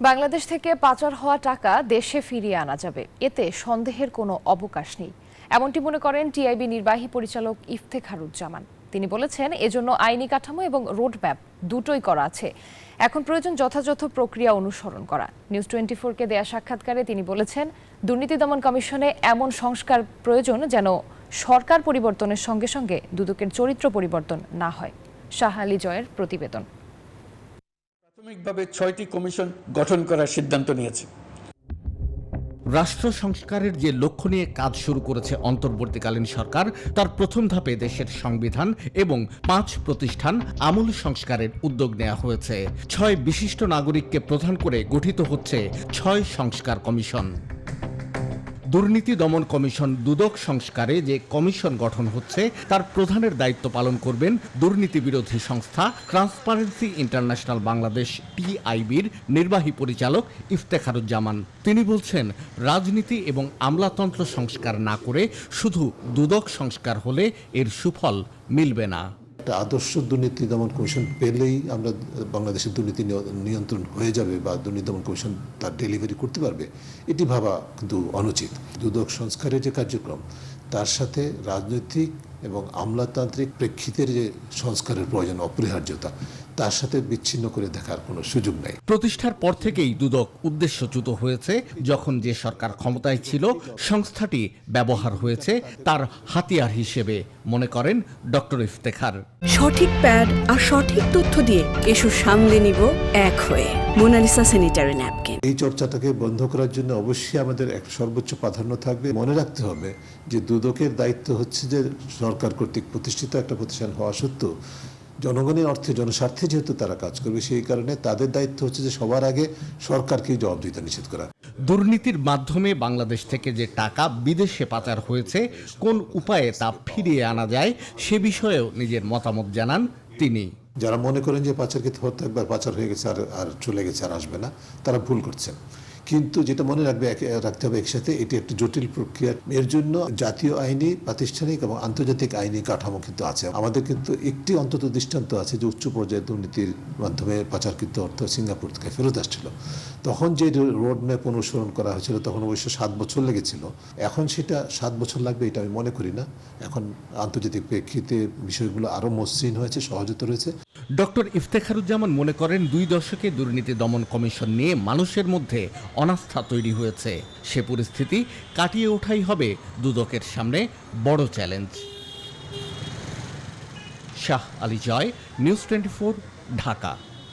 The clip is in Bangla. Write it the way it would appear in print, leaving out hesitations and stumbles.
বাংলাদেশ থেকে পাচার হওয়া টাকা দেশে ফিরিয়ে আনা যাবে, এতে সন্দেহের কোনো অবকাশ নেই, এমনটি মনে করেন টিআইবি নির্বাহী পরিচালক ইফতেখারুজ্জামান। তিনি বলেছেন, এজন্য আইনি কাঠামো এবং রোডম্যাপ দুটোই করা আছে। এখন প্রয়োজন যথাযথ প্রক্রিয়া অনুসরণ করা। নিউজ 24-কে দেয়া সাক্ষাৎকারে তিনি বলেছেন, দুর্নীতি দমন কমিশনে এমন সংস্কার প্রয়োজন যেন সরকার পরিবর্তনের সঙ্গে সঙ্গে দুদকের চরিত্র পরিবর্তন না হয়। শাহ আলী জয়ের প্রতিবেদন। প্রাথমিকভাবে 6টি কমিশন গঠন করার সিদ্ধান্ত নিয়েছে। রাষ্ট্র সংস্কারের যে লক্ষ্য নিয়ে কাজ শুরু করেছে অন্তর্বর্তীকালীন সরকার, তার প্রথম ধাপে দেশের সংবিধান এবং 5 প্রতিষ্ঠান আমূল সংস্কারের উদ্যোগ নেওয়া হয়েছে। 6 বিশিষ্ট নাগরিককে প্রধান করে গঠিত হচ্ছে 6 সংস্কার কমিশন। দুর্নীতি দমন কমিশন দুদক সংস্কারে যে কমিশন গঠন হচ্ছে তার প্রধানের দায়িত্ব পালন করবেন দুর্নীতি বিরোধী সংস্থা ট্রান্সপারেন্সি ইন্টারন্যাশনাল বাংলাদেশ টিআইবির নির্বাহী পরিচালক ইফতেখারুজ্জামান। তিনি বলছেন, রাজনীতি এবং আমলাতন্ত্র সংস্কার না করে শুধু দুদক সংস্কার হলে এর সুফল মিলবে না। একটা আদর্শ দুর্নীতি দমন কমিশন পেলেই আমরা বাংলাদেশের দুর্নীতি নিয়ন্ত্রণ হয়ে যাবে বা দুর্নীতি দমন কমিশন তার ডেলিভারি করতে পারবে, এটি ভাবা কিন্তু অনুচিত। দুদক সংস্কারের যে কার্যক্রম, তার সাথে রাজনৈতিক এবং আমলাতান্ত্রিক প্রেক্ষিতের যে সংস্কারের প্রয়োজন, অপরিহার্যতা, তার সাথে বিচ্ছিন্ন করে দেখার কোনো সুযোগ নেই। প্রতিষ্ঠার পর থেকেই দুদক উদ্দেশ্যচ্যুত হয়েছে। যখন যে সরকার ক্ষমতায় ছিল, সংস্থাটি ব্যবহার হয়েছে তার হাতিয়ার হিসেবে, মনে করেন ডক্টর ইফতেখার। সঠিক প্যাড আর সঠিক তথ্য দিয়ে এসব সামলে নিব এক হয়ে। Monalisa sanitary napkin. এই চর্চাটাকে বন্ধ করার জন্য অবশ্যই আমাদের একটা সর্বোচ্চ প্রাধান্য থাকবে। মনে রাখতে হবে যে দুদকের দায়িত্ব হচ্ছে যে সরকার কর্তৃক প্রতিষ্ঠিত একটা প্রতিষ্ঠান হওয়া সত্ত্বেও জনগণের অর্থে, জনস্বার্থে যেহেতু তারা কাজ করবে, সেই কারণে তাদের দায়িত্ব হচ্ছে যে সবার আগে সরকারকে জবাবদিহিতা নিশ্চিত করা। দুর্নীতির মাধ্যমে বাংলাদেশ থেকে যে টাকা বিদেশে পাচার হয়েছে, কোন উপায়ে তা ফিরিয়ে আনা যায় সে বিষয়েও নিজের মতামত জানান তিনি। যারা মনে করেন যে পাচারকৃত হত্যা একবার পাচার হয়ে গেছে আর চলে গেছে, আর আসবে না, তারা ভুল করছেন। কিন্তু যেটা মনে রাখতে হবে একসাথে, এটি একটি জটিল প্রক্রিয়া। এর জন্য জাতীয় আইনি, প্রাতিষ্ঠানিক এবং আন্তর্জাতিক আইনি কাঠামো কিন্তু আছে। আমাদের কিন্তু একটি অন্তত দৃষ্টান্ত আছে যে উচ্চ পর্যায়ে দুর্নীতির মাধ্যমে পাচারকৃত অর্থ সিঙ্গাপুর থেকে ফেরত আসছিল। তখন যে রোড ম্যাপ অনুসরণ করা হয়েছিল, তখন অবশ্য 7 বছর লেগেছিল। এখন সেটা 7 বছর লাগবে এটা আমি মনে করি না। এখন আন্তর্জাতিক প্রেক্ষিতে বিষয়গুলো আরও মসৃণ হয়েছে, সহজতর হয়েছে। ডক্টর ইফতেখারুজ্জামান মনে করেন, 2 দশকে দুর্নীতি দমন কমিশন নিয়ে মানুষের মধ্যে অনাস্থা তৈরি হয়েছে। সে পরিস্থিতি কাটিয়ে ওঠাই হবে দুদকের সামনে বড় চ্যালেঞ্জ। শাহ আলী জয়, নিউজ 24, ঢাকা।